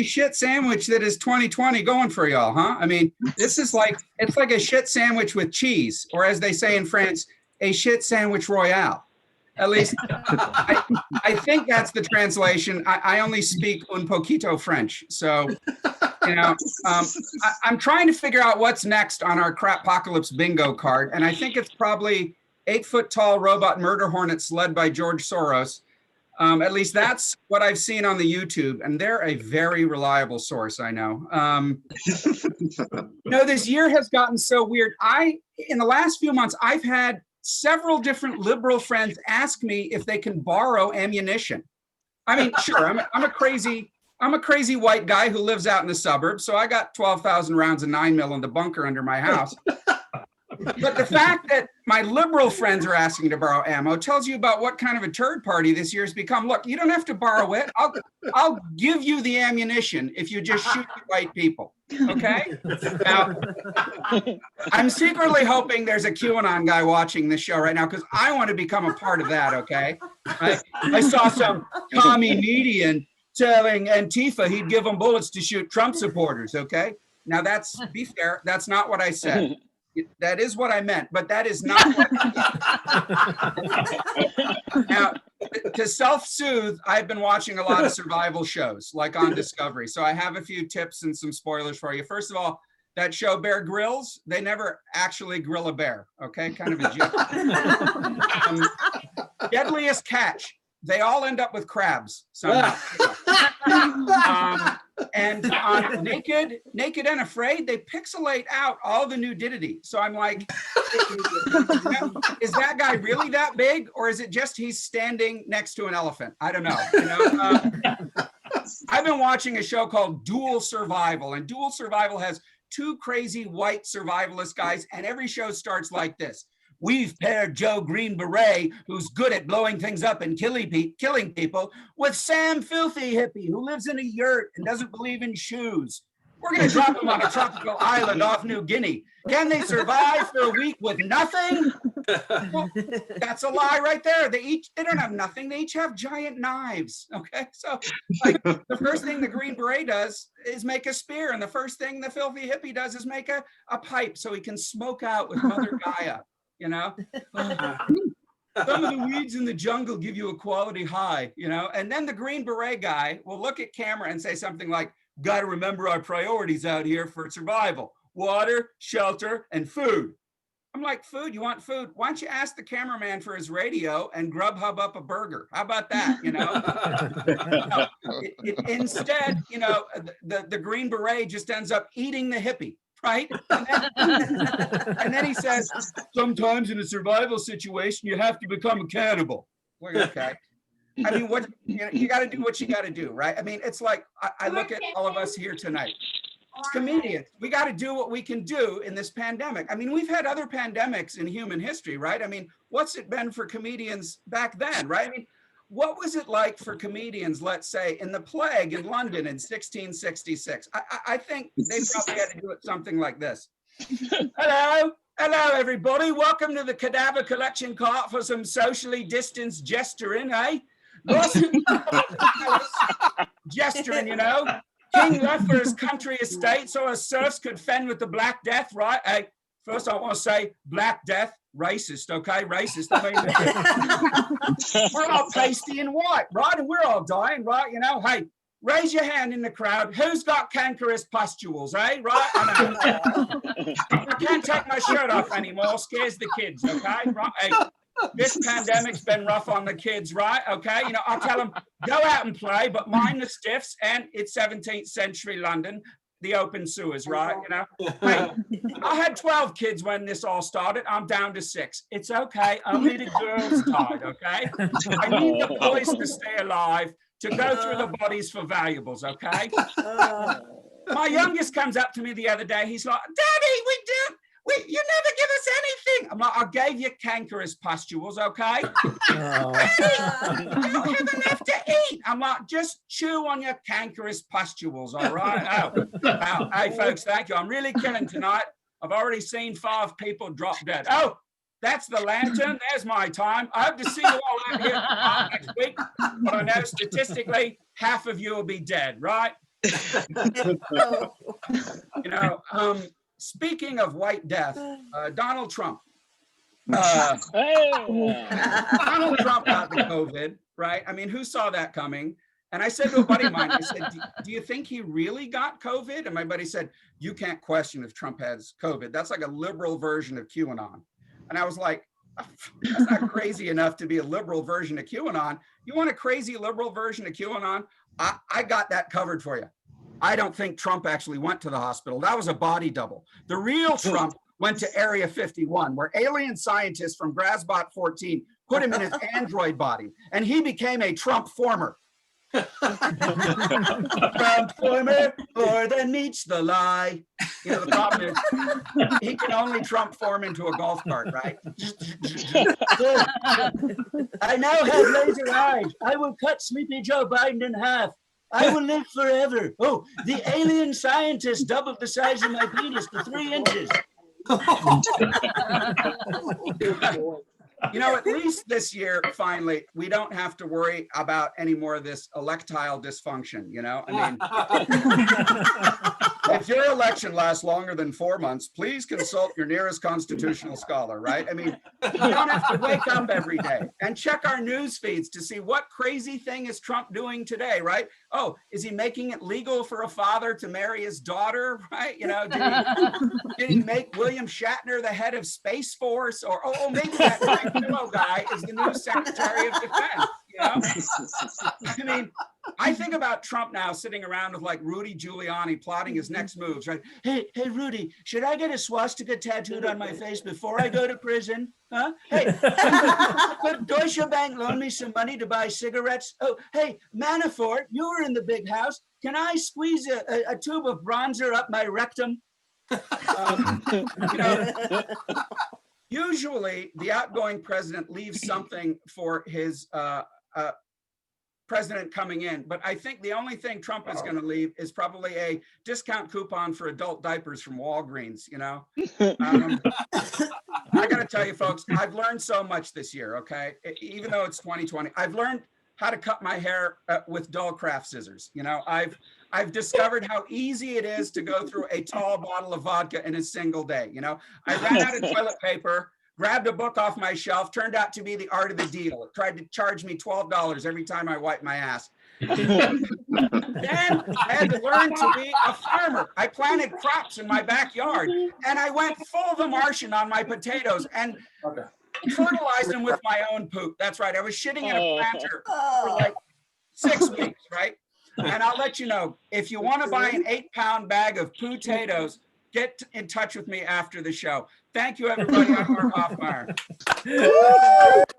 shit sandwich that is 2020 going for y'all, huh? I mean, this is like, it's like a shit sandwich with cheese, or as they say in France, a shit sandwich royale. At least I think that's the translation. I only speak un poquito French. So, you know, I'm trying to figure out what's next on our crappocalypse bingo card. And I think it's probably 8-foot tall robot murder hornets led by George Soros. At least that's what I've seen on the YouTube, and they're a very reliable source, I know. No, this year has gotten so weird. In the last few months, I've had several different liberal friends ask me if they can borrow ammunition. I mean, sure, I'm a crazy white guy who lives out in the suburbs, so I got 12,000 rounds of 9mm in the bunker under my house. But the fact that my liberal friends are asking to borrow ammo tells you about what kind of a turd party this year's become. Look, you don't have to borrow it. I'll give you the ammunition if you just shoot the white people. Okay? Now, I'm secretly hoping there's a QAnon guy watching this show right now because I want to become a part of that, okay? I saw some commie median telling Antifa he'd give them bullets to shoot Trump supporters, okay? Now, be fair, that's not what I said. That is what I meant, but that is not what Now, to self-soothe, I've been watching a lot of survival shows, like on Discovery. So I have a few tips and some spoilers for you. First of all, that show Bear Grylls, they never actually grill a bear, okay? Kind of a joke. Deadliest Catch, they all end up with crabs somehow. And on Naked and Afraid, they pixelate out all the nudity. So I'm like, is that guy really that big, or is it just he's standing next to an elephant? I don't know. You know? I've been watching a show called Dual Survival, and Dual Survival has two crazy white survivalist guys, and every show starts like this. We've paired Joe Green Beret, who's good at blowing things up and killing people, with Sam Filthy Hippie, who lives in a yurt and doesn't believe in shoes. We're going to drop them on a tropical island off New Guinea. Can they survive for a week with nothing? Well, that's a lie right there. They don't have nothing. They each have giant knives. Okay, so like the first thing the Green Beret does is make a spear, and the first thing the Filthy Hippie does is make a pipe so he can smoke out with Mother Gaia. You know, some of the weeds in the jungle give you a quality high, you know, and then the Green Beret guy will look at camera and say something like, got to remember our priorities out here for survival: water, shelter, and food. I'm like, food? You want food? Why don't you ask the cameraman for his radio and Grubhub up a burger? How about that? You know, instead, you know, the Green Beret just ends up eating the hippie. Right? And then he says, sometimes in a survival situation, you have to become a cannibal. Okay. I mean, you got to do what you got to do, right? I mean, it's like, I look at all of us here tonight. It's comedians. We got to do what we can do in this pandemic. I mean, we've had other pandemics in human history, right? I mean, what's it been for comedians back then, right? I mean, what was it like for comedians, let's say, in the plague in London in 1666? I think they probably had to do it something like this. Hello, everybody. Welcome to the cadaver collection cart for some socially distanced gesturing, eh? Gesturing, you know. King left for his country estate so his serfs could fend with the Black Death, right? Hey, first I want to say Black Death. Racist, okay? Racist. I mean, we're all pasty and white, right? And we're all dying, right? You know, hey, raise your hand in the crowd. Who's got cankerous pustules, eh? Right? I can't take my shirt off anymore. Scares the kids, okay? Right? Hey, this pandemic's been rough on the kids, right? Okay? You know, I'll tell them, go out and play, but mind the stiffs, and it's 17th century London. The open sewers, right? You know, hey, I had 12 kids when this all started. I'm down to 6. It's okay. Only the girls died, okay? I need the boys to stay alive to go through the bodies for valuables, okay? My youngest comes up to me the other day. He's like, Daddy, you never give us anything. I'm like, I gave you cankerous pustules, okay? Daddy, you don't have enough to eat. I'm like, just chew on your cankerous pustules, all right? Oh, hey, folks, thank you. I'm really killing tonight. I've already seen 5 people drop dead. Oh, that's the lantern. There's my time. I hope to see you all out here next week. But I know statistically, half of you will be dead, right? You know, speaking of white death, Donald Trump. Donald Trump got the COVID, right? I mean, who saw that coming? And I said to a buddy of mine, I said, do you think he really got COVID? And my buddy said, you can't question if Trump has COVID. That's like a liberal version of QAnon. And I was like, that's not crazy enough to be a liberal version of QAnon. You want a crazy liberal version of QAnon? I got that covered for you. I don't think Trump actually went to the hospital. That was a body double. The real Trump went to Area 51, where alien scientists from Grasbot 14 put him in his android body, and he became a Trump former. Trump former, more than meets the lie. You know, the problem is he can only Trump form into a golf cart, right? I now have laser eyes. I will cut Sleepy Joe Biden in half. I will live forever. Oh, the alien scientist doubled the size of my penis to 3 inches. You know, at least this year, finally, we don't have to worry about any more of this electile dysfunction, you know? I mean, if your election lasts longer than 4 months, please consult your nearest constitutional scholar, right? I mean, you don't have to wake up every day and check our news feeds to see what crazy thing is Trump doing today, right? Oh, is he making it legal for a father to marry his daughter, right? You know, did he make William Shatner the head of Space Force? Or, oh, maybe that Pillow guy is the new Secretary of Defense, you know? I mean, I think about Trump now sitting around with like Rudy Giuliani plotting his next moves, right? Hey, Rudy, should I get a swastika tattooed on my face before I go to prison? Huh? Hey, could Deutsche Bank loan me some money to buy cigarettes? Oh, hey, Manafort, you were in the big house. Can I squeeze a tube of bronzer up my rectum? You know, usually the outgoing president leaves something for his president coming in, but I think the only thing Trump is going to leave is probably a discount coupon for adult diapers from Walgreens, you know? I got to tell you folks, I've learned so much this year, okay? Even though it's 2020, I've learned how to cut my hair with dull craft scissors. You know, I've discovered how easy it is to go through a tall bottle of vodka in a single day. You know, I ran out of toilet paper, grabbed a book off my shelf, turned out to be The Art of the Deal. It tried to charge me $12 every time I wiped my ass. Then I had to learn to be a farmer. I planted crops in my backyard and I went full the Martian on my potatoes and fertilized them with my own poop. That's right. I was shitting in a planter for like 6 weeks, right? And I'll let you know, if you want to buy an 8-pound bag of potatoes, get in touch with me after the show. Thank you, everybody. I'm Mark Hoffmeyer.